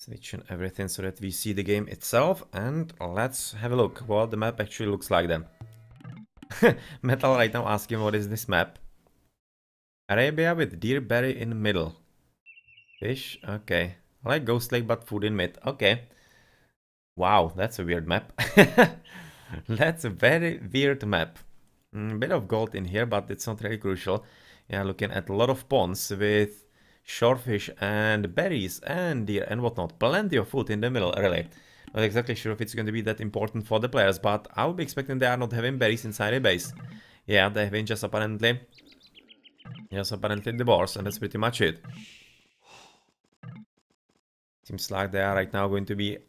Switch on everything so that we see the game itself, and let's have a look what the map actually looks like then. Metal right now asking what is this map. Arabia with deer berry in the middle. Fish, okay. I like Ghost Lake but food in mid, okay. Wow, that's a weird map. That's a very weird map. Bit of gold in here, but it's not really crucial. Yeah, looking at a lot of ponds with shorefish and berries and deer and whatnot. Plenty of food in the middle, really. Not exactly sure if it's going to be that important for the players, but I would be expecting they are not having berries inside a base. Yeah, they're having just apparently the boars, and that's pretty much it. Seems like they are right now going to be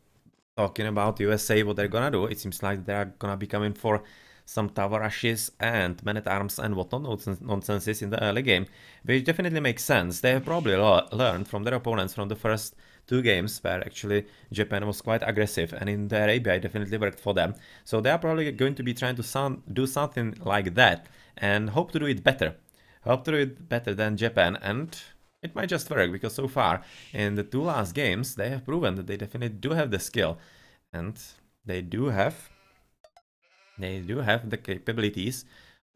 talking about USA, what they're gonna do. It seems like they're gonna be coming for some tower rushes and man-at-arms and whatnot nonsenses in the early game, which definitely makes sense. They have probably learned from their opponents from the first two games where actually Japan was quite aggressive, and in the Arabia it definitely worked for them. So they are probably going to be trying to do something like that and hope to do it better. Hope to do it better than Japan, and it might just work, because so far in the two last games they have proven that they definitely do have the skill, and they do have the capabilities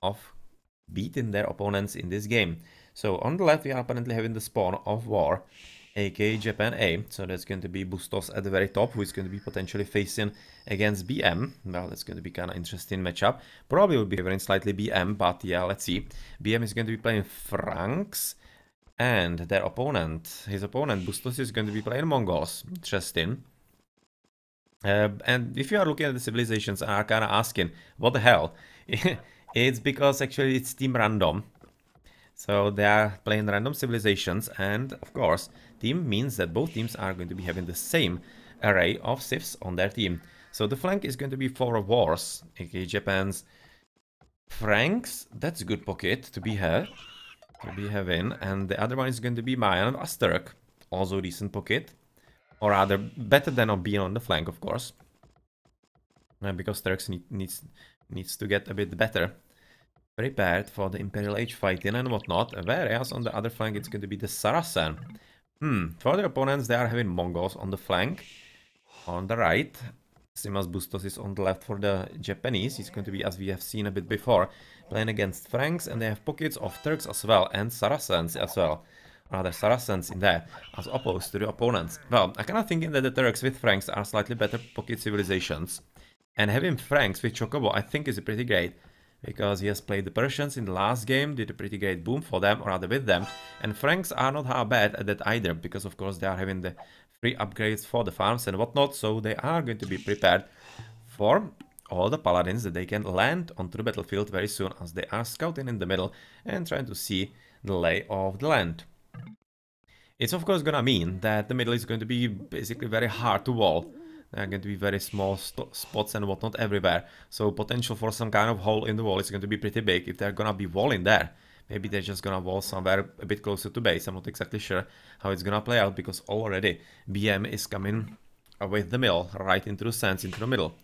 of beating their opponents in this game. So on the left we are apparently having the spawn of war, aka Japan A. So that's going to be Bustos at the very top, who is going to be potentially facing against BM. Well, that's going to be kind of interesting matchup. Probably will be favoring slightly BM, but yeah, let's see. BM is going to be playing Franks, and their opponent, his opponent Bustos, is going to be playing Mongols. Interesting. And if you are looking at the civilizations and are kind of asking, what the hell? It's because actually it's team random. So they are playing random civilizations, and of course, team means that both teams are going to be having the same array of civs on their team. So the flank is going to be for wars, aka Japan's Franks. That's a good pocket to be having, and the other one is going to be Mayan and Asturk, also decent pocket. Or rather, better than not being on the flank, of course. Because Turks needs to get a bit better prepared for the Imperial Age fighting and whatnot. Whereas on the other flank, it's going to be the Saracen. For their opponents, they are having Mongols on the flank. On the right, Simas Bustos is on the left for the Japanese. He's going to be, as we have seen a bit before, playing against Franks. And they have pockets of Turks as well, and Saracens as well. Rather Saracens in there, as opposed to the opponents. Well, I kind of thinking that the Turks with Franks are slightly better pocket civilizations. And having Franks with Chocobo, I think, is pretty great. Because he has played the Persians in the last game, did a pretty great boom for them, or rather with them. And Franks are not half bad at that either, because of course they are having the free upgrades for the farms and whatnot. So they are going to be prepared for all the paladins that they can land onto the battlefield very soon, as they are scouting in the middle and trying to see the lay of the land. It's of course gonna mean that the middle is going to be basically very hard to wall. There are going to be very small spots and whatnot everywhere. So potential for some kind of hole in the wall is going to be pretty big if they're gonna be walling there. Maybe they're just gonna wall somewhere a bit closer to base. I'm not exactly sure how it's gonna play out, because already BM is coming with the mill right into the sands, into the middle.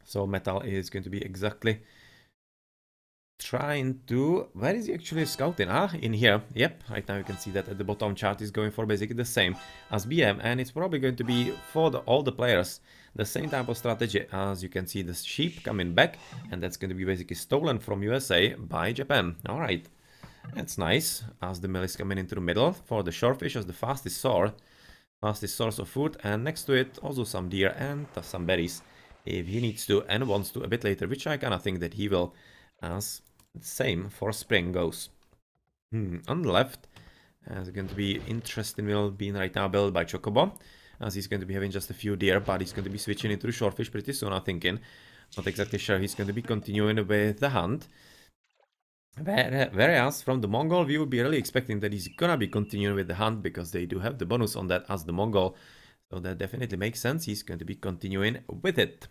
So Metal is going to be exactly trying to... Where is he actually scouting? Ah, in here. Yep, right now you can see that at the bottom chart is going for basically the same as BM, and it's probably going to be for all the players the same type of strategy. As you can see, the sheep coming back, and that's going to be basically stolen from USA by Japan. Alright, that's nice, as the mill is coming into the middle for the shorefish as the fastest source of food, and next to it also some deer and some berries if he needs to and wants to a bit later, which I kind of think that he will, as same for spring goes. On the left, it's going to be interesting mill being right now built by Chocobo, as he's going to be having just a few deer, but he's going to be switching into the shorefish pretty soon, I'm thinking. Not exactly sure he's going to be continuing with the hunt. Whereas from the Mongol view, we'd be really expecting that he's gonna be continuing with the hunt, because they do have the bonus on that as the Mongol. So that definitely makes sense. He's going to be continuing with it.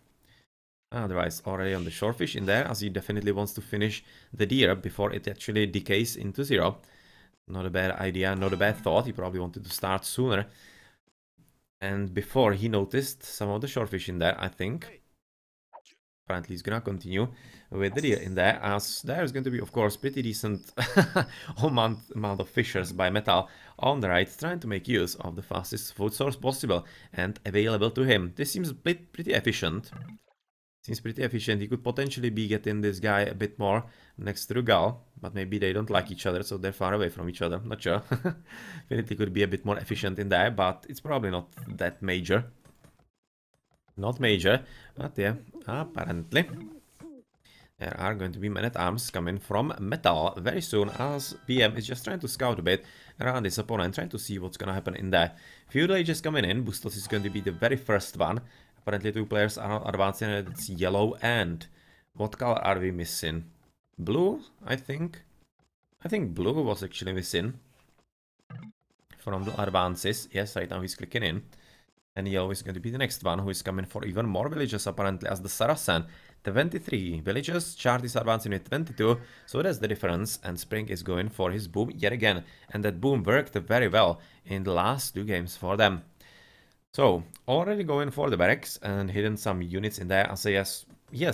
Otherwise, already on the shorefish in there, as he definitely wants to finish the deer before it actually decays into zero. Not a bad idea, not a bad thought. He probably wanted to start sooner. And before he noticed some of the shorefish in there, I think. apparently he's gonna continue with the deal in there, as there's going to be, of course, pretty decent amount of fishers by Metal on the right, trying to make use of the fastest food source possible and available to him. This seems pretty efficient. Seems pretty efficient. He could potentially be getting this guy a bit more next to the Gal, but maybe they don't like each other, so they're far away from each other. Not sure. Definitely could be a bit more efficient in there, but it's probably not that major. Not major, but yeah, apparently. There are going to be men-at-arms coming from Metal very soon, as BM is just trying to scout a bit around his opponent, trying to see what's gonna happen in there. Feudal Age is coming in. Bustos is going to be the very first one. Apparently 2 players are not advancing, and it's yellow and... what color are we missing? Blue, I think. I think blue was actually missing from the advances. Yes, right now he's clicking in. And yellow is going to be the next one, who is coming for even more villages, apparently, as the Saracen. 23 villages, Chart is advancing with 22, so that's the difference, and Spring is going for his boom yet again, and that boom worked very well in the last 2 games for them. So, already going for the barracks and hidden some units in there, as he has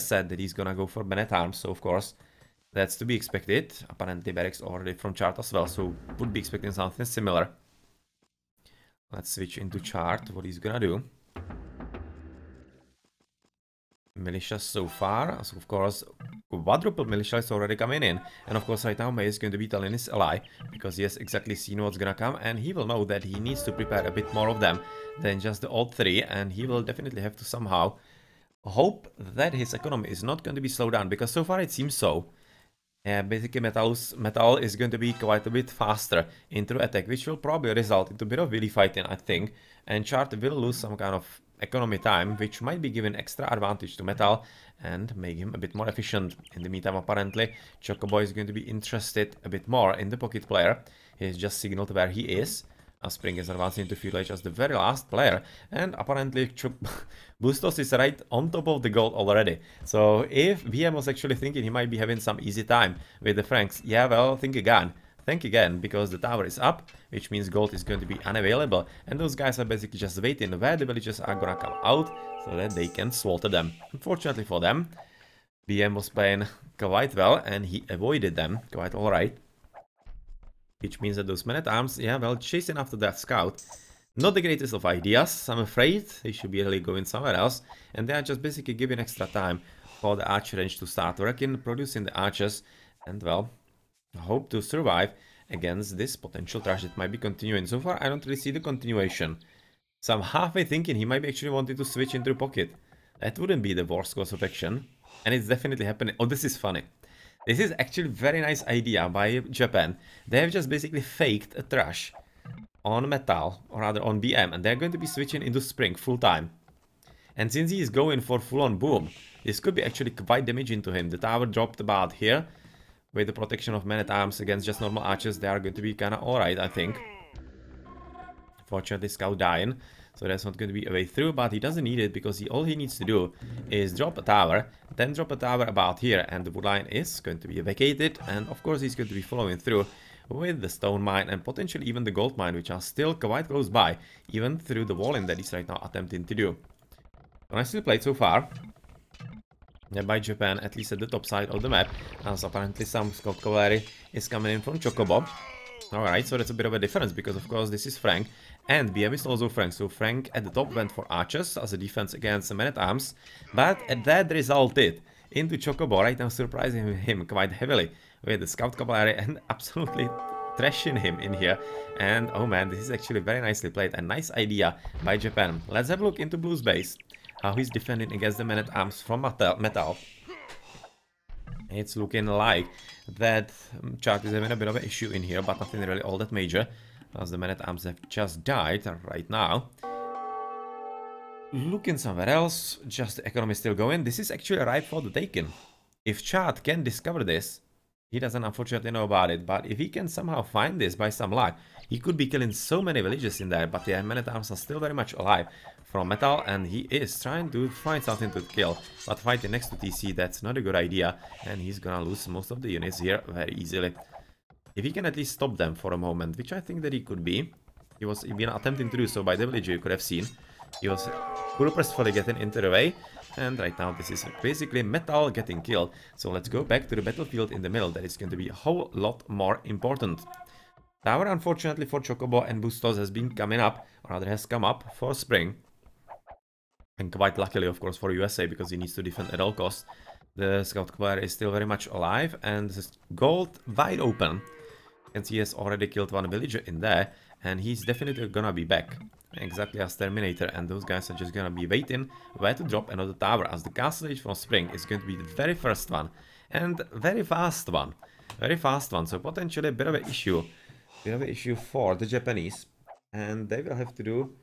said that he's gonna go for men-at-arms, so of course, that's to be expected. Apparently barracks already from Chart as well, so would be expecting something similar. Let's switch into Chart, what he's gonna do. Militia so far, so of course quadruple militia is already coming in, and of course right now May is going to be telling his ally, because he has exactly seen what's gonna come, and he will know that he needs to prepare a bit more of them than just the old 3, and he will definitely have to somehow hope that his economy is not going to be slowed down, because so far it seems so. Basically Metal is going to be quite a bit faster into attack, which will probably result into a bit of willy fighting, I think, and Chart will lose some kind of economy time, which might be giving extra advantage to Metal and make him a bit more efficient. In the meantime, apparently, Chocobo is going to be interested a bit more in the pocket player. He's just signaled where he is. Spring is advancing into Feudal Age as the very last player, and apparently Bustos is right on top of the gold already. So if BM was actually thinking he might be having some easy time with the Franks, yeah, well, think again. Think again, because the tower is up, which means gold is going to be unavailable, and those guys are basically just waiting where the villages are gonna come out so that they can slaughter them. Unfortunately for them, BM was playing quite well and he avoided them quite alright. Which means that those men-at-arms, yeah, well, chasing after that scout, not the greatest of ideas, I'm afraid. They should be really going somewhere else, and they are just basically giving extra time for the archer range to start working, producing the archers, and well, hope to survive against this potential trash that might be continuing. So far, I don't really see the continuation. So I'm halfway thinking he might be actually wanting to switch into the pocket. That wouldn't be the worst course of action. And it's definitely happening. Oh, this is funny. This is actually a very nice idea by Japan. They have just basically faked a trash on Metal, or rather on BM, and they're going to be switching into Spring full time. And since he is going for full-on boom, this could be actually quite damaging to him. The tower dropped about here. With the protection of men-at-arms against just normal archers, they are going to be kinda alright, I think. Fortunately, Scout dying, so that's not going to be a way through, but he doesn't need it, because all he needs to do is drop a tower, then drop a tower about here, and the wood line is going to be vacated, and of course he's going to be following through with the stone mine and potentially even the gold mine, which are still quite close by, even through the walling that he's right now attempting to do. Nicely played so far. By Japan, at least at the top side of the map, as apparently some Scout Cavalry is coming in from Chocobo. Alright, so that's a bit of a difference, because of course this is Frank, and BM is also Frank, so Frank at the top went for archers as a defense against the men-at-arms, but that resulted into Chocobo right now surprising him quite heavily with the Scout Cavalry and absolutely trashing him in here. And oh man, this is actually very nicely played, a nice idea by Japan. Let's have a look into Blue's base. How he's defending against the men-at-arms from Metal. It's looking like that Chart is having a bit of an issue in here, but nothing really all that major, as the men-at-arms have just died right now. Looking somewhere else, just the economy still going. This is actually ripe for the taking. If Chart can discover this, he doesn't unfortunately know about it, but if he can somehow find this by some luck, he could be killing so many villages in there. But the men-at-arms are still very much alive from Metal, and he is trying to find something to kill. But fighting next to TC, that's not a good idea, and he's gonna lose most of the units here very easily. If he can at least stop them for a moment, which I think that he could be. He was even attempting to do so by the villager, you could have seen. He was purposefully getting into the way, And right now this is basically metal getting killed. So let's go back to the battlefield in the middle. That is going to be a whole lot more important. Tower, unfortunately for Chocobo and Bustos, has been coming up, or rather has come up for spring. And quite luckily, of course, for USA, because he needs to defend at all costs. The Scout Cavalry is still very much alive, and this is gold wide open. You can see he has already killed one villager in there, and he's definitely gonna be back. Exactly as Terminator, and those guys are just gonna be waiting where to drop another tower, as the Castle Age from spring is going to be the very first one. And very fast one. Very fast one, so potentially a bit of an issue. We have an issue for the Japanese, and they will have to do,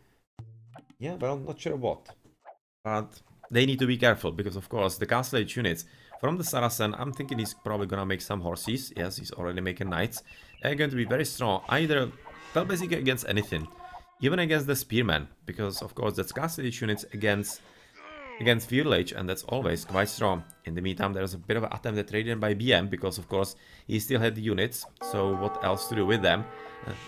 yeah, well, not sure what, but they need to be careful, because of course the Castle Age units from the Saracen, I'm thinking he's probably gonna make some horses. Yes, he's already making knights. They're going to be very strong, either, well, basically against anything, even against the spearmen, because of course that's Castle Age units against Feudal Age, and that's always quite strong. In the meantime, there's a bit of an attempt at raiding by BM, because of course he still had the units, so what else to do with them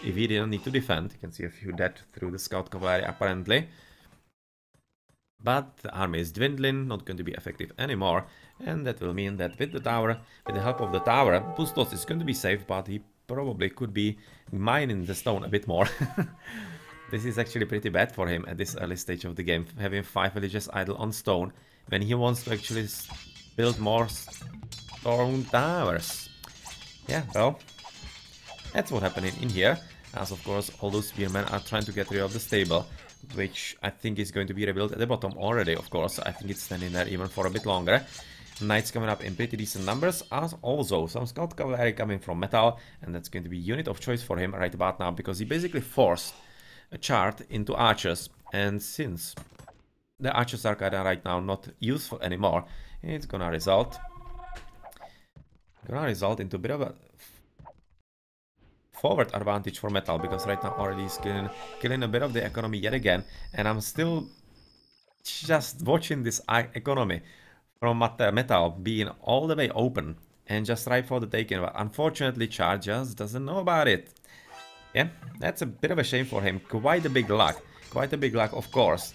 if he didn't need to defend. You can see a few dead through the Scout Cavalry apparently. But the army is dwindling, not going to be effective anymore, and that will mean that with the tower, with the help of the tower, Bustos is going to be safe, but he probably could be mining the stone a bit more. This is actually pretty bad for him at this early stage of the game, having 5 villages idle on stone, when he wants to actually build more stone towers. Yeah, well, that's what's happening in here, as of course all those spearmen are trying to get rid of the stable, which I think is going to be rebuilt at the bottom already, of course. I think it's standing there even for a bit longer. Knights coming up in pretty decent numbers, as also some Scout Cavalry coming from metal, and that's going to be unit of choice for him right about now, because he basically forced a chart into archers, and since the archers are kinda right now not useful anymore, it's gonna result into a bit of a forward advantage for metal, because right now already he's killing a bit of the economy yet again, and I'm still just watching this economy from metal being all the way open and just ripe for the taking, but unfortunately Char just doesn't know about it. Yeah, that's a bit of a shame for him. Quite a big luck, of course,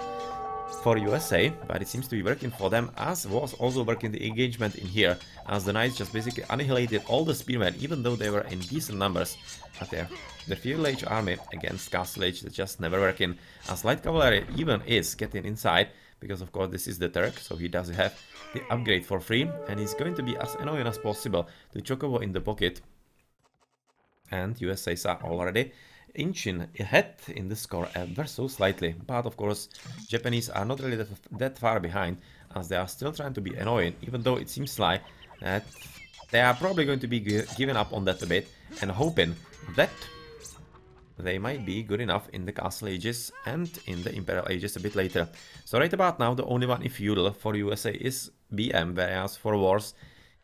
for USA, but it seems to be working for them, as was also working the engagement in here, as the Knights just basically annihilated all the spearmen, even though they were in decent numbers. But yeah, the Feudal Age army against Castle Age is just never working, as Light Cavalry even is getting inside, because of course this is the Turk, so he does have the upgrade for free, and he's going to be as annoying as possible to Chocobo in the pocket. And USA's are already inching ahead in the score ever so slightly, but of course Japanese are not really that far behind, as they are still trying to be annoying, even though it seems like that they are probably going to be giving up on that a bit and hoping that they might be good enough in the Castle Ages and in the Imperial Ages a bit later. So right about now the only one in feudal for USA is BM, whereas for wars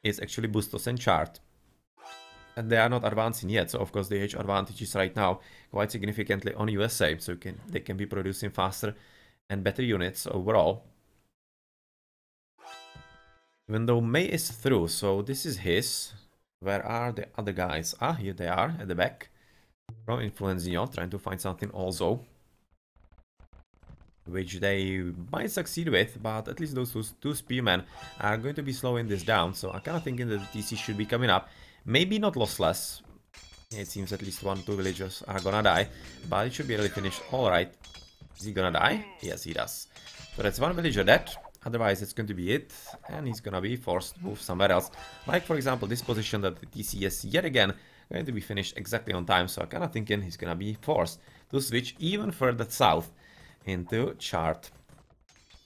is actually Bustos and Chart. And they are not advancing yet, so of course the age advantage is right now quite significantly on USA, so they can be producing faster and better units overall. Even though May is through, so this is his. Where are the other guys? Ah, here they are at the back. From Influenzio, trying to find something also, which they might succeed with, but at least those two spearmen are going to be slowing this down, so I'm kind of thinking that the TC should be coming up. Maybe not lossless. It seems at least 1 or 2 villagers are gonna die, but it should be really finished. Alright. Is he gonna die? Yes, he does. So that's 1 villager dead. Otherwise, it's going to be it, and he's gonna be forced to move somewhere else. Like, for example, this position that the TC is yet again going to be finished exactly on time, so I'm kind of thinking he's gonna be forced to switch even further south into Chart.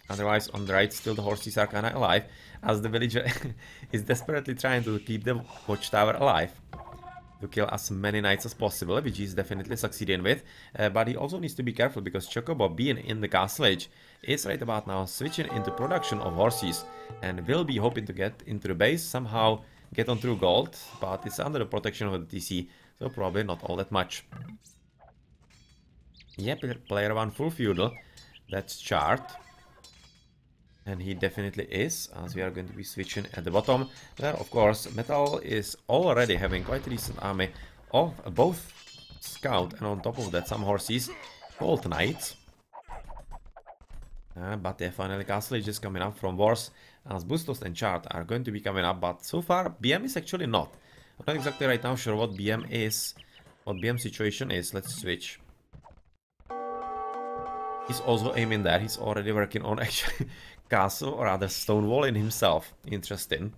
Otherwise, on the right, still the horses are kind of alive, as the villager is desperately trying to keep the watchtower alive, to kill as many knights as possible, which he's definitely succeeding with. But he also needs to be careful, because Chocobo, being in the Castle Age, is right about now switching into production of horses, and will be hoping to get into the base, somehow get on through gold, but it's under the protection of the TC, so probably not all that much. Yep, player 1 full feudal, that's Chart. And he definitely is, as we are going to be switching at the bottom, where of course Metal is already having quite a decent army of both Scout and on top of that some horses, Gold Knights. But yeah, finally Castle Age is coming up from Wars, as Bustos and Chart are going to be coming up, but so far BM is actually not. I'm not exactly right now sure what BM is, what BM situation is. Let's switch. He's also aiming there. He's already working on actually castle or rather stone wall in himself. Interesting.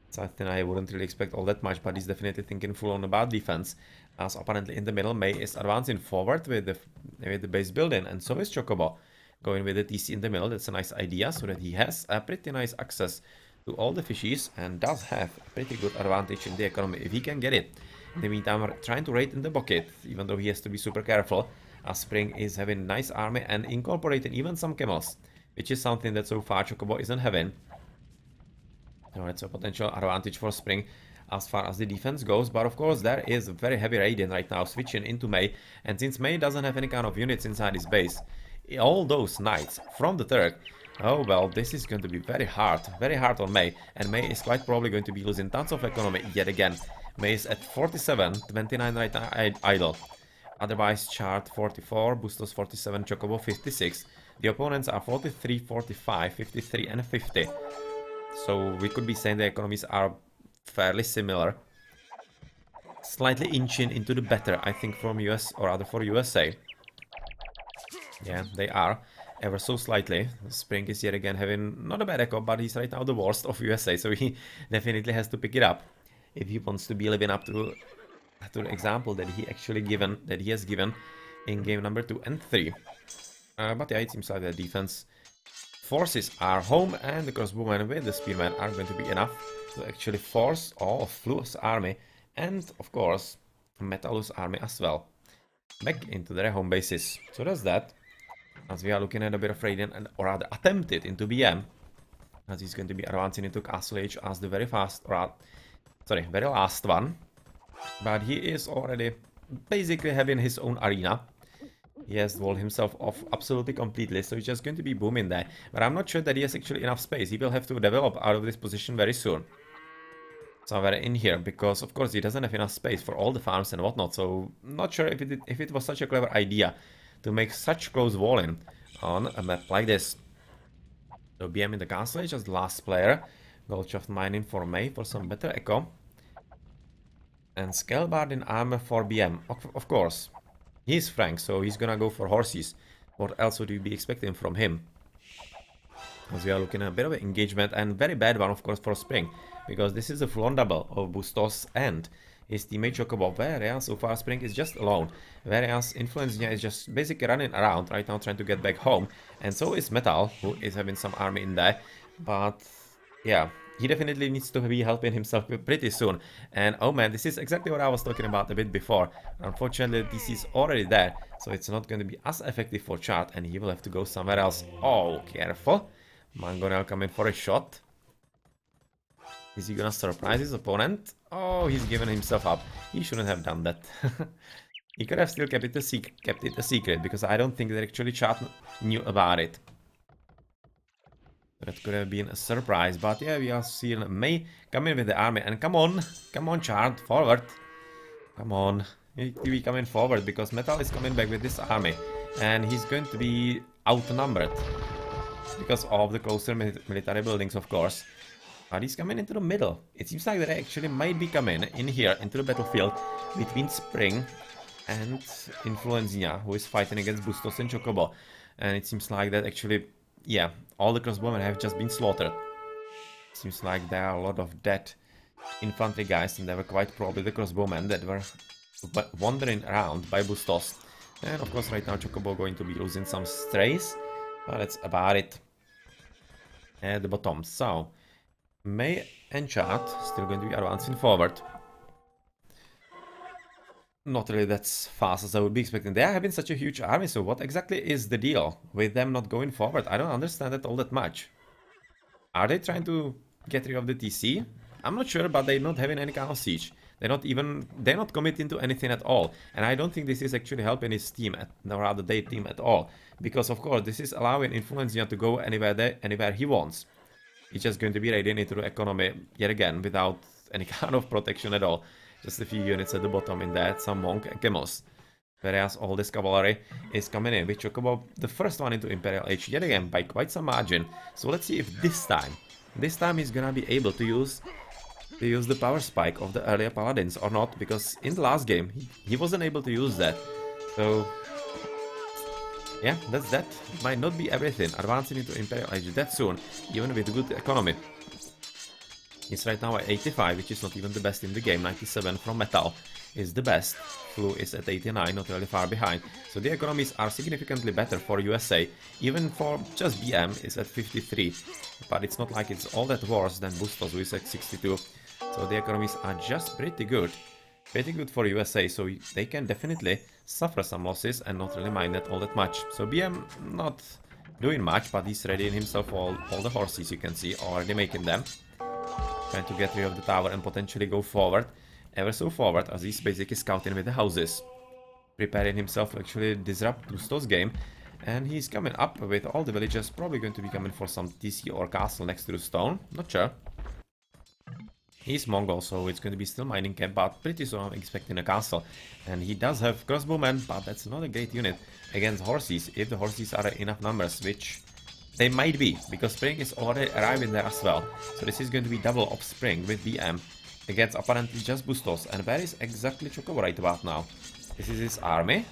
Something I wouldn't really expect all that much, but he's definitely thinking full on about defense. As apparently in the middle, May is advancing forward with the base building, and so is Chocobo. Going with the TC in the middle, that's a nice idea, so that he has a pretty nice access to all the fishies and does have a pretty good advantage in the economy if he can get it. In the meantime, we're trying to raid in the bucket, even though he has to be super careful, as Spring is having a nice army and incorporating even some camels, which is something that so far Chocobo isn't having. So it's a potential advantage for Spring as far as the defense goes, but of course there is a very heavy raiding right now switching into May, and since May doesn't have any kind of units inside his base, all those knights from the Turk, oh well, this is going to be very hard on May, and May is quite probably going to be losing tons of economy yet again. May is at 47, 29 right now idle. Otherwise, Chart 44, Bustos 47, Chocobo 56. The opponents are 43, 45, 53 and 50. So we could be saying the economies are fairly similar. Slightly inching into the better, I think, from US, or rather for USA. Yeah, they are, ever so slightly. Spring is yet again having not a bad echo, but he's right now the worst of USA, so he definitely has to pick it up if he wants to be living up to the example that he has given in game number 2 and 3. But yeah, it seems like the defense forces are home, and the crossbowmen with the spearmen are going to be enough to actually force all of Flu's army and, of course, Metalus army as well back into their home bases. So that's that. As we are looking at a bit of raiding, and or rather attempted into BM, as he's going to be advancing into Castle Age as the very last one. But he is already basically having his own arena. He has walled himself off absolutely completely, so he's just going to be booming there. But I'm not sure that he has actually enough space. He will have to develop out of this position very soon. Somewhere in here, because of course he doesn't have enough space for all the farms and whatnot, so not sure if it was such a clever idea to make such close walling on a map like this. So BM in the castle, just the last player. Goldshaft mining for May for some better echo. And Scalebard in armor for BM, of course. He's Frank, so he's gonna go for horses. What else would you be expecting from him? As we are looking at a bit of an engagement, and very bad one, of course, for Spring, because this is a full-on double of Bustos and his teammate Chocobo, whereas so far Spring is just alone, whereas Influencia is just basically running around right now trying to get back home, and so is Metal, who is having some army in there, but yeah, he definitely needs to be helping himself pretty soon. And oh man, this is exactly what I was talking about a bit before. Unfortunately, this is already there, so it's not going to be as effective for Chart, and he will have to go somewhere else. Oh, careful. Mangonel coming for a shot. Is he gonna surprise his opponent? Oh, he's given himself up. He shouldn't have done that. He could have still kept it a secret, because I don't think that actually Chart knew about it. That could have been a surprise, but yeah, we are seeing May coming with the army, and come on, Chart, forward. Come on, you need to be coming forward, because Metal is coming back with this army, and he's going to be outnumbered because of the closer military buildings, of course. But he's coming into the middle. It seems like they actually might be coming in here into the battlefield between Spring and Influencia, who is fighting against Bustos and Chocobo, and it seems like that actually, yeah, all the crossbowmen have just been slaughtered. Seems like there are a lot of dead infantry guys, and they were quite probably the crossbowmen that were wandering around by Bustos. And of course right now Chocobo going to be losing some strays, but that's about it at the bottom. So May and Chart still going to be advancing forward. Not really that fast as I would be expecting. They are having such a huge army, so what exactly is the deal with them not going forward? I don't understand it all that much. Are they trying to get rid of the TC? I'm not sure, but they're not having any kind of siege. They're not committing to anything at all. And I don't think this is actually helping his team, or rather their team at all. Because of course, this is allowing Influencia to go anywhere he wants. He's just going to be raiding into the economy yet again without any kind of protection at all. Just a few units at the bottom in that, some monk and camels. Whereas all this cavalry is coming in with Chocobo, the first one into Imperial Age yet again by quite some margin. So let's see if this time he's gonna be able to use the power spike of the earlier paladins or not, because in the last game he wasn't able to use that. So yeah, that's that. It might not be everything advancing into Imperial Age that soon, even with good economy. He's right now at 85, which is not even the best in the game. 97 from Metal is the best. Flu is at 89, not really far behind. So the economies are significantly better for USA. Even for just BM is at 53. But it's not like it's all that worse than Bustos, who is at 62. So the economies are just pretty good. Pretty good for USA, so they can definitely suffer some losses and not really mind that all that much. So BM not doing much, but he's readying himself all the horses you can see, already making them. Trying to get rid of the tower and potentially go forward. Ever so forward, as he's basically scouting with the houses. Preparing himself to actually disrupt Bustos' game. And he's coming up with all the villagers, probably going to be coming for some TC or castle next to the stone. Not sure. He's Mongol, so it's going to be still mining camp, but pretty soon I'm expecting a castle. And he does have crossbowmen, but that's not a great unit against horses, if the horses are enough numbers, which they might be, because Spring is already arriving there as well. So this is going to be double of Spring with BM against apparently just Bustos. And where is exactly Chocobo right about now? This is his army.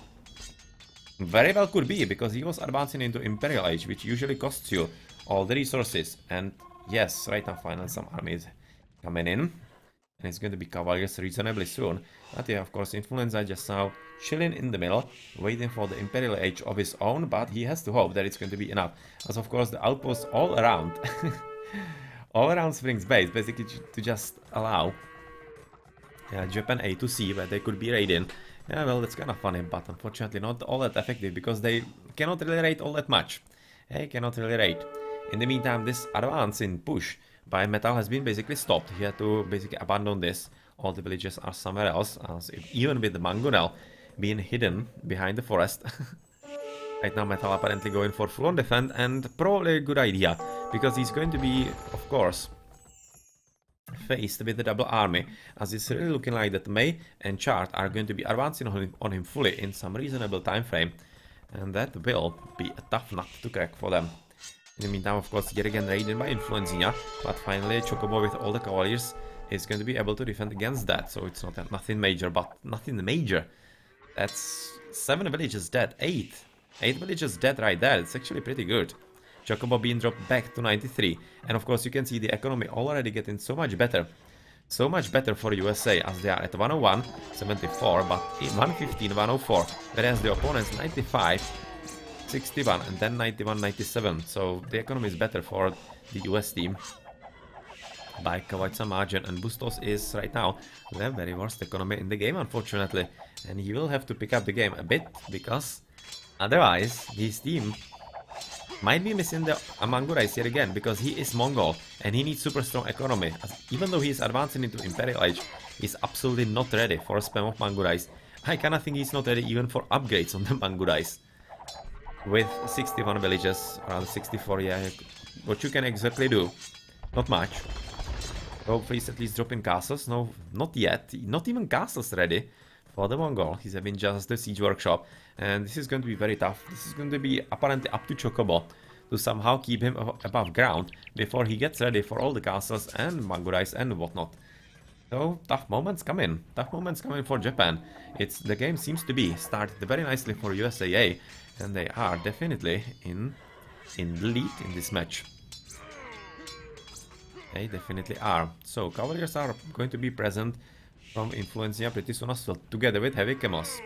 Very well could be, because he was advancing into Imperial Age, which usually costs you all the resources. And yes, right now finally some armies coming in, and it's going to be Cavaliers reasonably soon. But yeah, of course, Influenza just now chilling in the middle, waiting for the Imperial Age of his own, but he has to hope that it's going to be enough. As of course the outposts all around, all around Spring's base, basically to just allow Japan A to C where they could be raiding. Yeah, well, that's kind of funny, but unfortunately not all that effective, because they cannot really raid all that much. They cannot really raid. In the meantime, this advance in push by Metal has been basically stopped. He had to basically abandon this. All the villages are somewhere else, as if, even with the Mangonel being hidden behind the forest. Right now Metal apparently going for full-on defend, and probably a good idea, because he's going to be, of course, faced with the double army, as it's really looking like that May and Chart are going to be advancing on him fully in some reasonable time frame, and that will be a tough nut to crack for them. In the meantime, of course, yet again raided by Influenzia, but finally Chocobo with all the cavaliers is going to be able to defend against that. So it's not nothing major, but nothing major. That's 7 villages dead, 8 villages dead right there. It's actually pretty good. Chocobo being dropped back to 93, and of course you can see the economy already getting so much better. So much better for USA, as they are at 101, 74, but 115, 104, whereas the opponents 95, 61 and then 91, 97. So the economy is better for the US team by quite some margin, and Bustos is right now the very worst economy in the game, unfortunately, and he will have to pick up the game a bit, because otherwise his team might be missing the Amangurais yet again, because he is Mongol and he needs super strong economy. Even though he is advancing into Imperial Age, he's absolutely not ready for a spam of Mangurais. I kinda think he's not ready even for upgrades on the Mangurais. With 61 villages, around 64, yeah, what you can exactly do? Not much. Hopefully he's at least dropping castles. No, not yet. Not even castles ready for the Mongol. He's having just the siege workshop, and this is going to be very tough. This is going to be apparently up to Chocobo to somehow keep him above ground before he gets ready for all the castles and Mangurais and whatnot. So tough moments coming. Tough moments coming for Japan. The game seems to be started very nicely for USAA, and they are definitely in the lead in this match. They definitely are. So Cavaliers are going to be present from Influenzia pretty soon as well, together with Heavy Camels.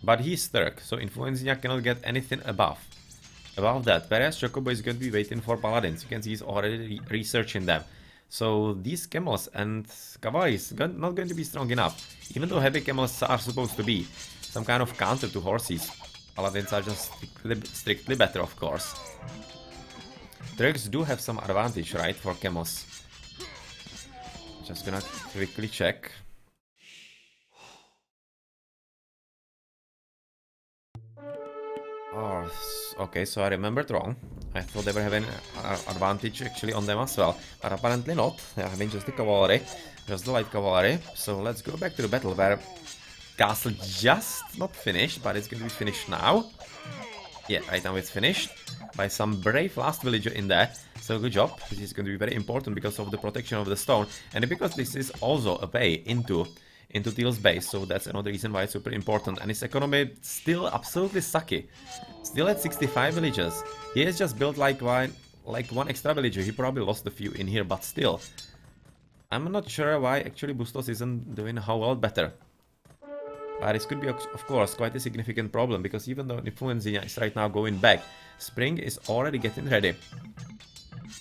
But he's Turk, so Influenzia cannot get anything above that, whereas Chocobo is going to be waiting for Paladins. You can see he's already researching them. So these Camels and Cavaliers not going to be strong enough, even though Heavy Camels are supposed to be some kind of counter to horses. Paladins are just strictly better, of course. Turks do have some advantage, right, for Camels. Just gonna quickly check. Oh, okay, so I remembered wrong. I thought they were having advantage actually on them as well, but apparently not. They're having just the cavalry, just the light cavalry. So let's go back to the battle where Castle just not finished, but it's going to be finished now. Yeah, right now it's finished by some brave last villager in there. So good job. This is going to be very important because of the protection of the stone, and because this is also a way into Teal's base. So that's another reason why it's super important. And his economy still absolutely sucky. Still at 65 villagers. He has just built like one extra villager. He probably lost a few in here, but still. I'm not sure why actually Bustos isn't doing a whole lot better. But this could be, of course, quite a significant problem, because even though Influencia is right now going back, Spring is already getting ready.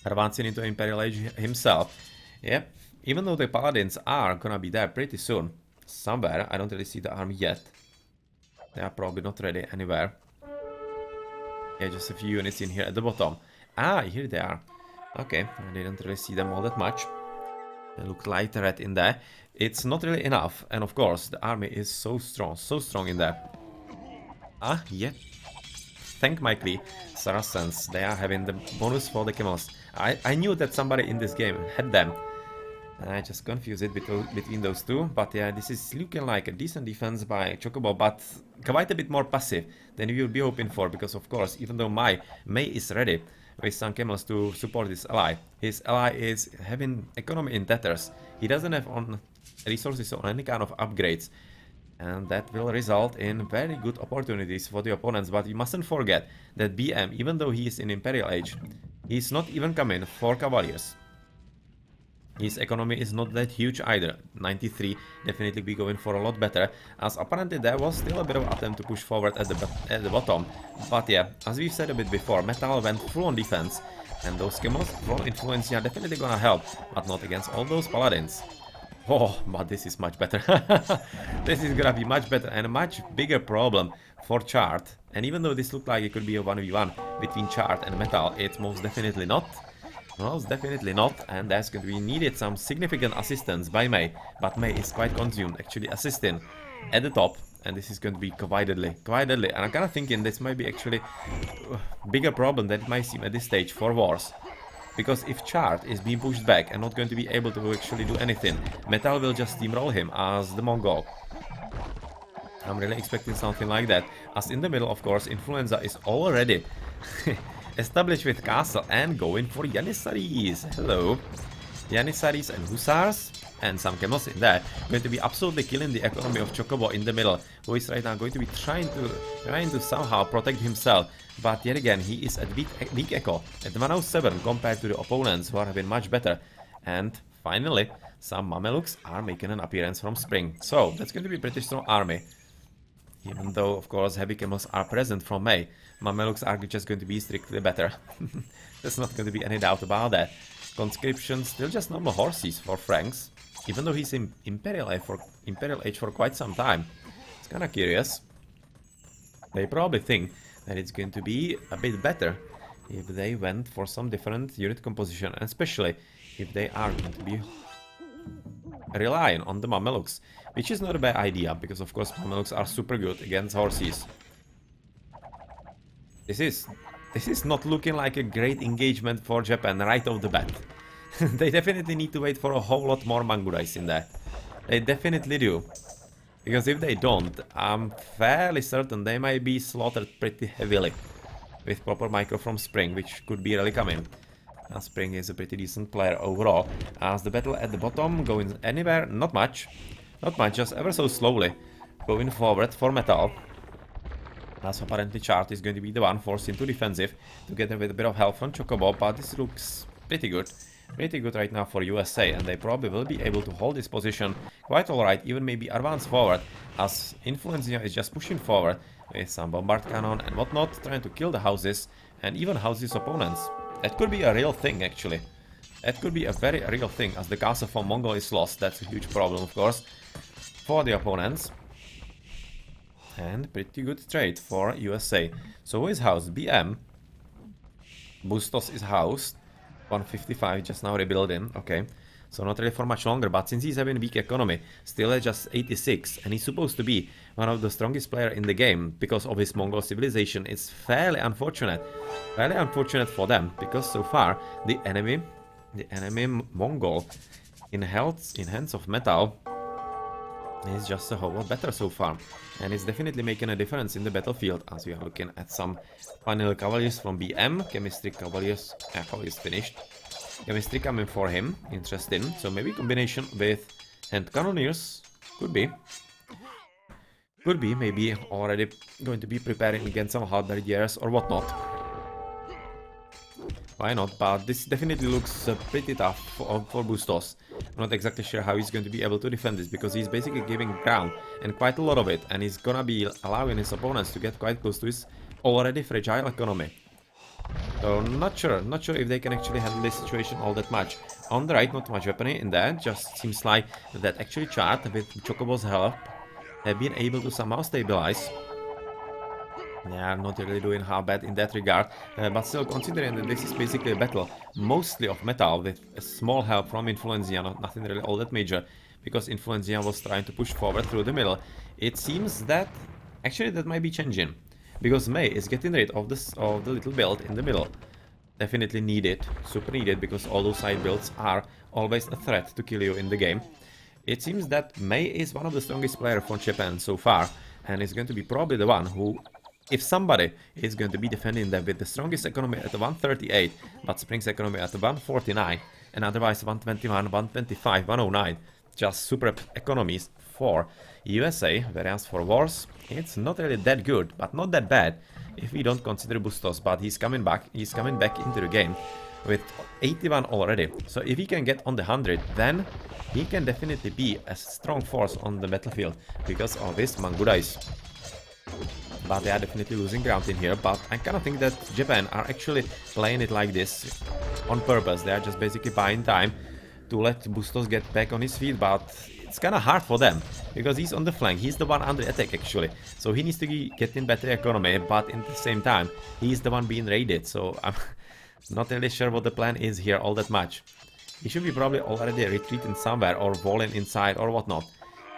Advancing into Imperial Age himself. Yep, even though the Paladins are gonna be there pretty soon. Somewhere, I don't really see the army yet. They are probably not ready anywhere. Yeah, just a few units in here at the bottom. Ah, here they are. Okay, I didn't really see them all that much. They look light red in there. It's not really enough, and of course the army is so strong in there. Ah, yeah. Thank Mikey, Saracens, they are having the bonus for the camels. I knew that somebody in this game had them. And I just confused it between those two. But yeah, this is looking like a decent defense by Chocobo, but quite a bit more passive than you would be hoping for, because of course, even though May is ready with some camels to support his ally is having economy in tatters. He doesn't have on resources or any kind of upgrades, and that will result in very good opportunities for the opponents. But you mustn't forget that BM, even though he is in Imperial Age, he's not even coming for Cavaliers. His economy is not that huge either. 93 definitely be going for a lot better, as apparently there was still a bit of attempt to push forward at the bottom. But yeah, as we've said a bit before, Metal went full on defense, and those camels from Influencia are definitely gonna help, but not against all those paladins. Oh, but this is much better. This is gonna be much better and a much bigger problem for Chart. And even though this looked like it could be a 1v1 between Chart and Metal, it's most definitely not. Most definitely not, and there's going to be needed some significant assistance by May. But May is quite consumed, actually assisting at the top, and this is going to be quite deadly. And I'm kind of thinking this might be actually a bigger problem than it might seem at this stage for Wars. Because if Chart is being pushed back and not going to be able to actually do anything, Metal will just steamroll him as the Mongol. I'm really expecting something like that, as in the middle, of course, Influenza is already established with Castle and going for Janissaries. Hello. Janissaries and Hussars and some camels in there. Going to be absolutely killing the economy of Chocobo in the middle, who is right now going to be trying to somehow protect himself. But yet again, he is at weak echo at 107 compared to the opponents who are having much better. And finally, some Mamelukes are making an appearance from Spring. So that's going to be a pretty strong army. Even though, of course, heavy camels are present from May, Mamelukes are just going to be strictly better. There's not going to be any doubt about that. Conscription, still just normal horses for Franks, even though he's in Imperial Age for quite some time. It's kind of curious. They probably think that it's going to be a bit better if they went for some different unit composition, and especially if they are going to be relying on the Mamelukes, which is not a bad idea, because of course Mamelukes are super good against horses. This is not looking like a great engagement for Japan right off the bat. They definitely need to wait for a whole lot more Mangurais in there. They definitely do. Because if they don't, I'm fairly certain they might be slaughtered pretty heavily with proper micro from Spring, which could be really coming. Spring is a pretty decent player overall. As the battle at the bottom going anywhere, not much, just ever so slowly going forward for Metal. As apparently Chart is going to be the one forced into defensive together with a bit of help from Chocobo, but this looks pretty good right now for USA, and they probably will be able to hold this position quite alright, even maybe advance forward, as Influencia is just pushing forward with some bombard cannon and whatnot, trying to kill the houses and even houses opponents. That could be a real thing, actually. That could be a very real thing, as the castle from Mongol is lost. That's a huge problem, of course, for the opponents. And pretty good trade for USA. So who is housed? BM. Bustos is housed. 155, just now rebuilding. Okay. So not really for much longer, but since he's having weak economy, still at just 86, and he's supposed to be one of the strongest players in the game because of his Mongol civilization, it's fairly unfortunate. Fairly unfortunate for them, because so far the enemy Mongol in hands of Metal is just a whole lot better so far. And it's definitely making a difference in the battlefield, as we are looking at some final Cavaliers from BM. Chemistry Cavaliers, Cavaliers finished. Chemistry coming for him, interesting. So maybe combination with Hand Cannoneers, could be. Could be, maybe already going to be preparing against some halberdiers or whatnot. Why not? But this definitely looks pretty tough for Bustos. I'm not exactly sure how he's going to be able to defend this, because he's basically giving ground, and quite a lot of it, and he's gonna be allowing his opponents to get quite close to his already fragile economy. So not sure if they can actually handle this situation all that much. On the right, not much weaponry in there, just seems like that actually chart with Chocobo's help have been able to somehow stabilize. They are not really doing half bad in that regard, but still, considering that this is basically a battle mostly of metal with a small help from Influenzia, nothing really all that major, because Influenzia was trying to push forward through the middle, it seems that actually that might be changing, because Mei is getting rid of the little build in the middle. Definitely needed, super needed, because all those side builds are always a threat to kill you in the game. It seems that Mei is one of the strongest players from Japan so far, and is going to be probably the one who, if somebody is going to be defending them with the strongest economy at 138, but Spring's economy at 149, and otherwise 121, 125, 109, just super economies for USA, whereas for Wars, it's not really that good, but not that bad, if we don't consider Bustos, but he's coming back into the game with 81 already. So if he can get on the 100, then he can definitely be a strong force on the battlefield, because of his Mangudais. But they are definitely losing ground in here, but I kind of think that Japan are actually playing it like this on purpose. They are just basically buying time to let Bustos get back on his feet, but it's kind of hard for them, because he's on the flank, he's the one under attack actually, so he needs to get in better economy, but in the same time, he's the one being raided, so I'm not really sure what the plan is here all that much. He should be probably already retreating somewhere, or walling inside, or whatnot.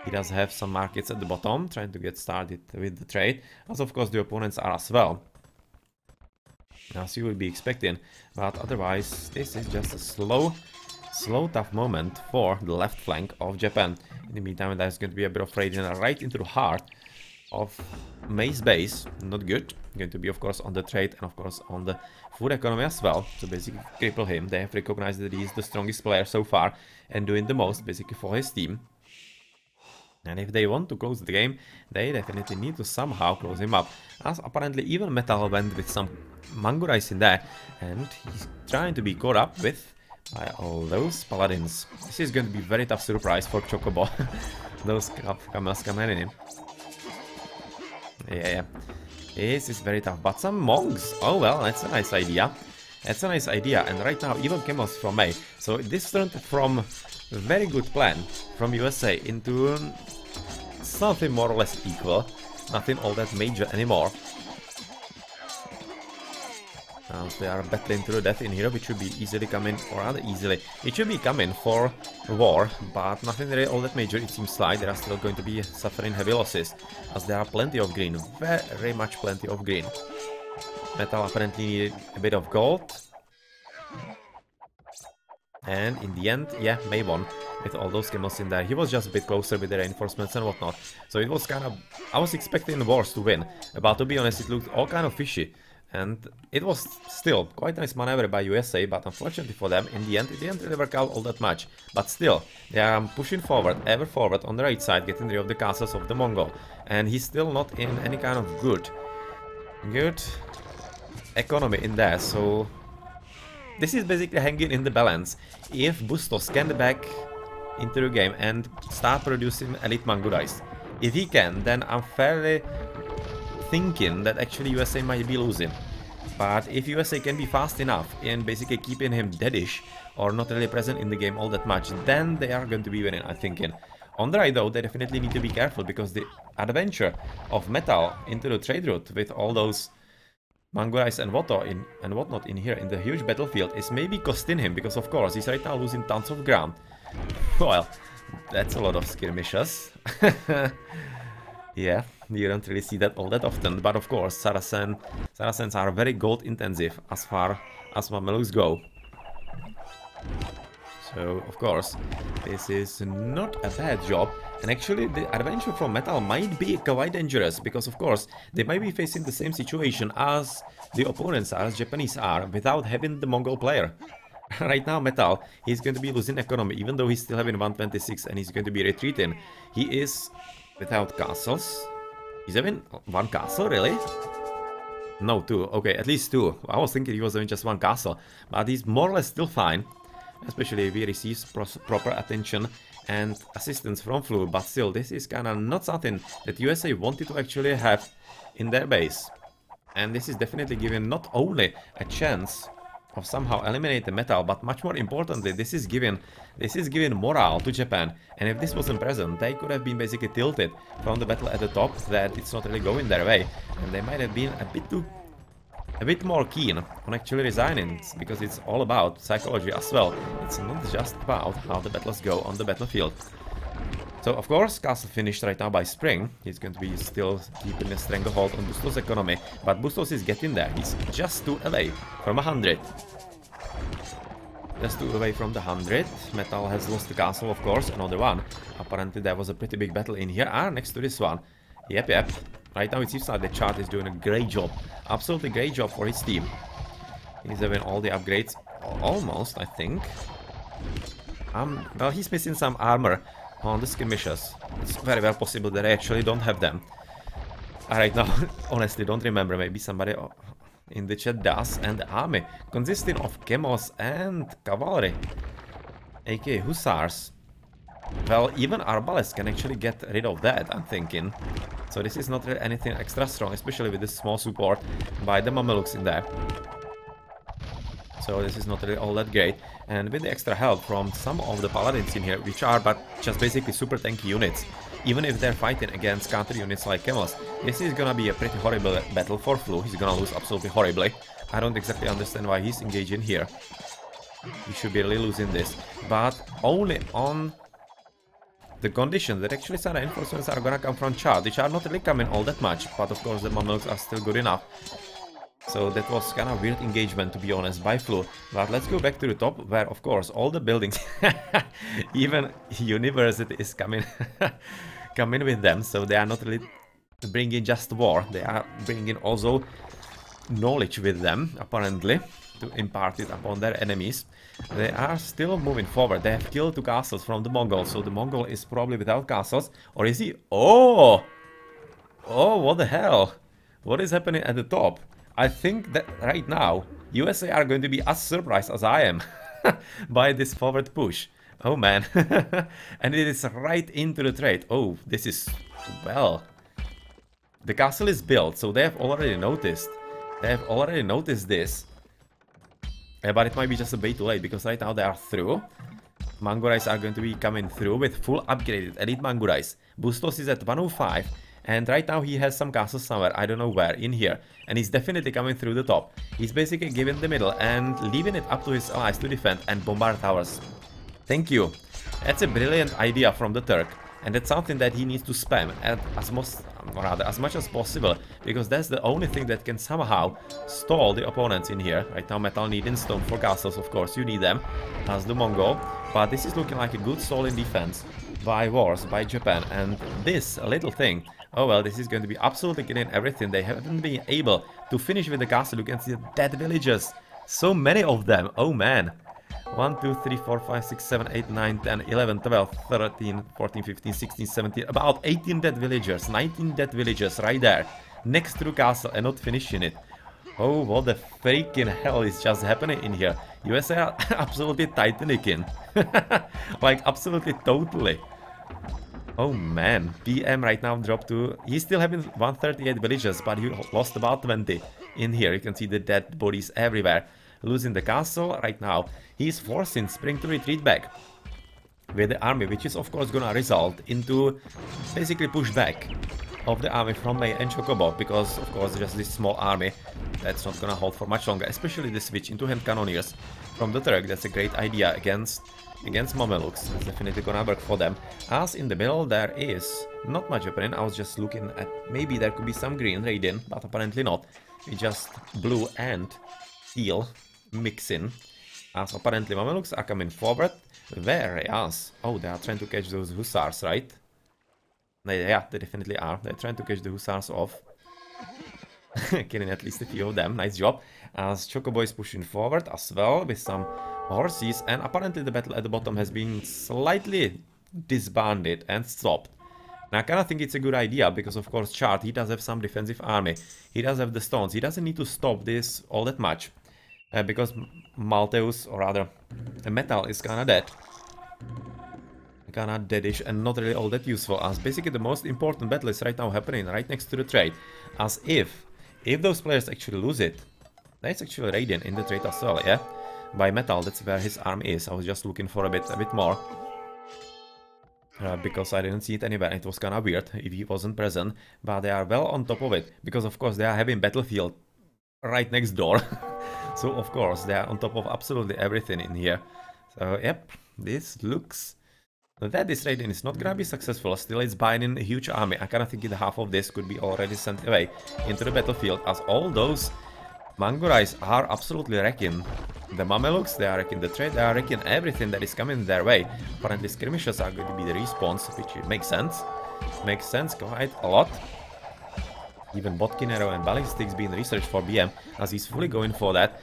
He does have some markets at the bottom, trying to get started with the trade, as of course the opponents are as well, as you would be expecting, but otherwise this is just a slow tough moment for the left flank of Japan. In the meantime, there's going to be a bit of raiding right into the heart of Mei's base, not good. Going to be of course on the trade and of course on the food economy as well, to basically cripple him. They have recognized that he is the strongest player so far and doing the most basically for his team. And if they want to close the game, they definitely need to somehow close him up, as apparently even Metal went with some Mangurais in there, and he's trying to be caught up with by all those paladins. This is going to be a very tough surprise for Chocobo. Those camels coming in. Yeah. This is very tough, but some monks. Oh well, that's a nice idea. That's a nice idea, and right now even camels from Mei. So this turned from a very good plan from USA into something more or less equal. Nothing all that major anymore. They are battling to the death in here, which should be easily coming, or rather easily, it should be coming for war, but nothing really all that major. It seems like they are still going to be suffering heavy losses, as there are plenty of green, very much plenty of green. Metal apparently needed a bit of gold, and in the end, yeah, Mei won with all those camels in there. He was just a bit closer with the reinforcements and whatnot, so it was kind of, I was expecting Wars to win, but to be honest, it looked all kind of fishy. And it was still quite a nice maneuver by USA, but unfortunately for them, in the end, it didn't really work out all that much. But still, they are pushing forward, ever forward on the right side, getting rid of the castles of the Mongol. And he's still not in any kind of good economy in there, so this is basically hanging in the balance. If Bustos can get back into the game and start producing elite Mangurais, if he can, then I'm fairly thinking that actually USA might be losing. But if USA can be fast enough in basically keeping him deadish or not really present in the game all that much, then they are going to be winning, I'm thinking. On the right though, they definitely need to be careful, because the adventure of Metal into the trade route with all those Mangurais and whatnot in here in the huge battlefield is maybe costing him, because of course he's right now losing tons of ground. Well, that's a lot of skirmishes. Yeah, you don't really see that all that often, but of course Saracens are very gold intensive as far as Mamelukes go. So So, of course, this is not a bad job. And actually, the adventure from Metal might be quite dangerous, because, of course, they might be facing the same situation as the opponents are, as Japanese are, without having the Mongol player. Right now, Metal, he's going to be losing economy, even though he's still having 126 and he's going to be retreating. He is without castles. He's having one castle, really? No, two. Okay, at least two. I was thinking he was having just one castle, but he's more or less still fine. Especially if he receives proper attention and assistance from Flu, but still, this is kinda not something that USA wanted to actually have in their base. And this is definitely giving not only a chance of somehow eliminating Metal, but much more importantly, this is giving morale to Japan. And if this wasn't present, they could have been basically tilted from the battle at the top that it's not really going their way, and they might have been a bit more keen on actually resigning, because it's all about psychology as well. It's not just about how the battles go on the battlefield. So, of course, castle finished right now by Spring. He's going to be still keeping a stranglehold on Bustos' economy, but Bustos is getting there. He's just 2 away from 100. Just 2 away from the 100. Metal has lost the castle, of course, another one. Apparently there was a pretty big battle in here. Next to this one. Yep. Right now it seems like the chart is doing a great job. Absolutely great job for his team. He's having all the upgrades. Almost, I think. Well, he's missing some armor on the skirmishers. It's very well possible that I actually don't have them. Right now, honestly, don't remember. Maybe somebody in the chat does. And the army consisting of Chemos and cavalry, aka hussars. Well, even Arbalest can actually get rid of that, I'm thinking. So this is not really anything extra strong, especially with this small support by the Mamelukes in there. So this is not really all that great. And with the extra help from some of the paladins in here, which are but just basically super tanky units, even if they're fighting against counter units like Chemos, this is gonna be a pretty horrible battle for Flu. He's gonna lose absolutely horribly. I don't exactly understand why he's engaging here. He should be really losing this, but only on the condition that actually some reinforcements are gonna come from Chad, which are not really coming all that much, but of course the Mamelukes are still good enough. So that was kind of weird engagement, to be honest, by Flu. But let's go back to the top, where of course all the buildings, even university is coming with them. So they are not really bringing just war, they are bringing also knowledge with them, apparently, to impart it upon their enemies. They are still moving forward. They have killed 2 castles from the Mongols, so the Mongol is probably without castles. Or is he? Oh, what the hell? What is happening at the top? I think that right now USA are going to be as surprised as I am by this forward push. Oh man. And it is right into the trade. Oh, this is, well, the castle is built, so they have already noticed. They have already noticed this. But it might be just a bit too late, because right now they are through. Mangurais are going to be coming through with full upgraded elite Mangurais. Bustos is at 105. And right now he has some castles somewhere, I don't know where, in here. And he's definitely coming through the top. He's basically giving the middle and leaving it up to his allies to defend and bombard towers. Thank you. That's a brilliant idea from the Turk. And that's something that he needs to spam at as much as possible. Because that's the only thing that can somehow stall the opponents in here. Right now Metal needing stone for castles, of course, you need them. As the Mongol. But this is looking like a good solid defense by Wars, by Japan. And this little thing, oh well, this is going to be absolutely killing everything. They haven't been able to finish with the castle. You can see the dead villagers. So many of them. Oh man. 1, 2, 3, 4, 5, 6, 7, 8, 9, 10, 11, 12, 13, 14, 15, 16, 17. About 18 dead villagers. 19 dead villagers right there. Next to the castle and not finishing it. Oh, what the freaking hell is just happening in here? USA are absolutely titanicking. Like, absolutely totally. Oh man, PM right now dropped to... He's still having 138 villagers, but he lost about 20 in here. You can see the dead bodies everywhere. Losing the castle right now. He's forcing Spring to retreat back with the army, which is of course gonna result into basically pushback of the army from Mei and Chocobo, because of course just this small army that's not gonna hold for much longer, especially the switch into hand cannoneers from the Turk. That's a great idea against Mamelukes. It's definitely gonna work for them. As in the middle there is not much happening. I was just looking at maybe there could be some green raiding, but apparently not. It's just blue and teal mixing. As apparently Mamelukes are coming forward. Whereas... Oh, they are trying to catch those hussars, right? Yeah, they definitely are. They're trying to catch the hussars off. Killing at least a few of them. Nice job. As Chocobo is pushing forward as well with some horses. And apparently the battle at the bottom has been slightly disbanded and stopped. And I kind of think it's a good idea because, of course, Chart, he does have some defensive army. He does have the stones. He doesn't need to stop this all that much. Because Malteus, or rather, Metal is kind of dead. Kinda deadish and not really all that useful, as basically the most important battle is right now happening right next to the trade. As if those players actually lose it, that's actually Raiden in the trade as well, yeah? By Metal, that's where his arm is. I was just looking for a bit more. Because I didn't see it anywhere. It was kinda weird if he wasn't present, but they are well on top of it, because of course they are having Battlefield right next door. So of course they are on top of absolutely everything in here. So yep, this looks... that this Raiden is not gonna be successful. Still it's binding a huge army. I kinda think that half of this could be already sent away into the battlefield, as all those Mangurais are absolutely wrecking the Mamelukes, they are wrecking the trade, they are wrecking everything that is coming their way. Apparently skirmishes are going to be the respawns, which makes sense. Makes sense quite a lot. Even Botkinero and Ballistics being researched for BM, as he's fully going for that.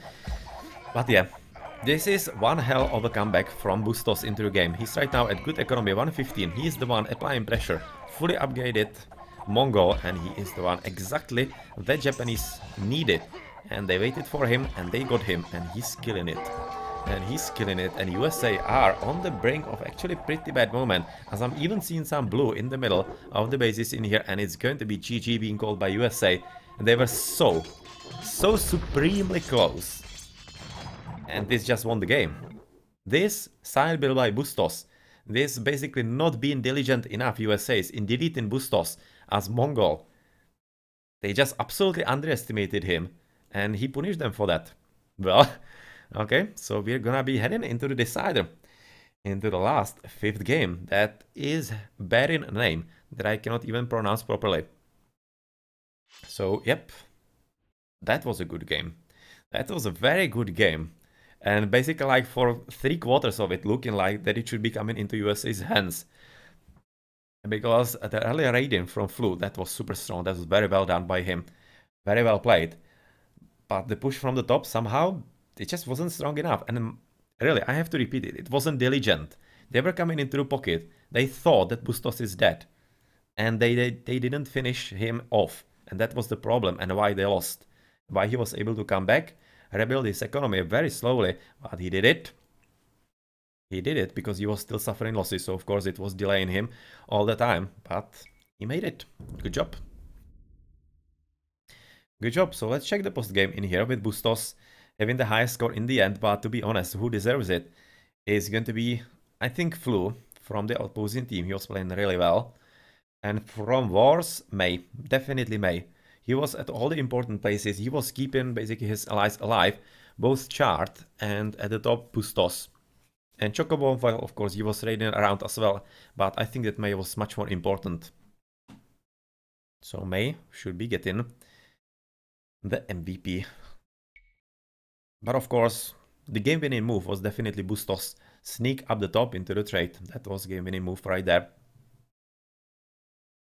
But yeah, this is one hell of a comeback from Bustos into the game. He's right now at good economy 115. He is the one applying pressure. Fully upgraded Mongol, and he is the one exactly that Japanese needed. And they waited for him and they got him, and he's killing it. And he's killing it, and USA are on the brink of actually pretty bad moment, as I'm even seeing some blue in the middle of the bases in here, and it's going to be GG being called by USA. And they were so supremely close. And this just won the game. This side build by Bustos, this basically not being diligent enough USAs in deleting Bustos as Mongol. They just absolutely underestimated him, and he punished them for that. Well, okay, so we're gonna be heading into the decider, into the last 5th game that is bearing a name that I cannot even pronounce properly. So, yep, that was a good game. That was a very good game. And basically, like, for 3/4 of it looking like that it should be coming into USA's hands. Because the earlier Raiden from Flu, that was super strong. That was very well done by him. Very well played. But the push from the top, somehow, it just wasn't strong enough. And really, I have to repeat it. It wasn't diligent. They were coming into the pocket. They thought that Bustos is dead. And they didn't finish him off. And that was the problem and why they lost. Why he was able to come back, rebuild his economy very slowly, but he did it. He did it because he was still suffering losses, so of course it was delaying him all the time, but he made it. Good job. Good job. So let's check the post game in here with Bustos having the highest score in the end, but to be honest, who deserves it is going to be, I think, Flu from the opposing team. He was playing really well. And from Wars, May. Definitely May. He was at all the important places. He was keeping basically his allies alive, both Chart and at the top Bustos. And Chocobo, well, of course, he was raiding around as well, but I think that May was much more important. So May should be getting the MVP. But of course, the game-winning move was definitely Bustos. Sneak up the top into the trade. That was game-winning move right there.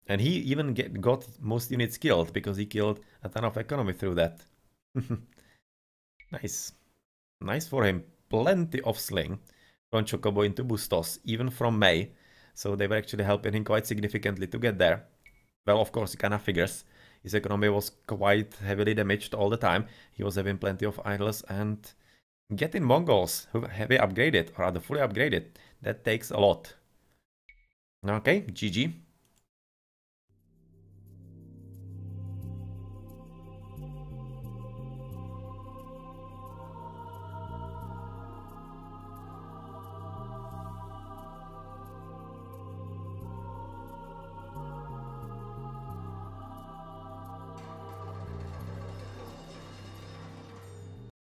And he even got most units killed, because he killed a ton of economy through that. Nice. Nice for him. Plenty of sling from Chocobo into Bustos, even from May. So they were actually helping him quite significantly to get there. Well, of course, he kinda figures. His economy was quite heavily damaged all the time. He was having plenty of idols, and getting Mongols who heavily upgraded, or rather fully upgraded, that takes a lot. Okay, GG.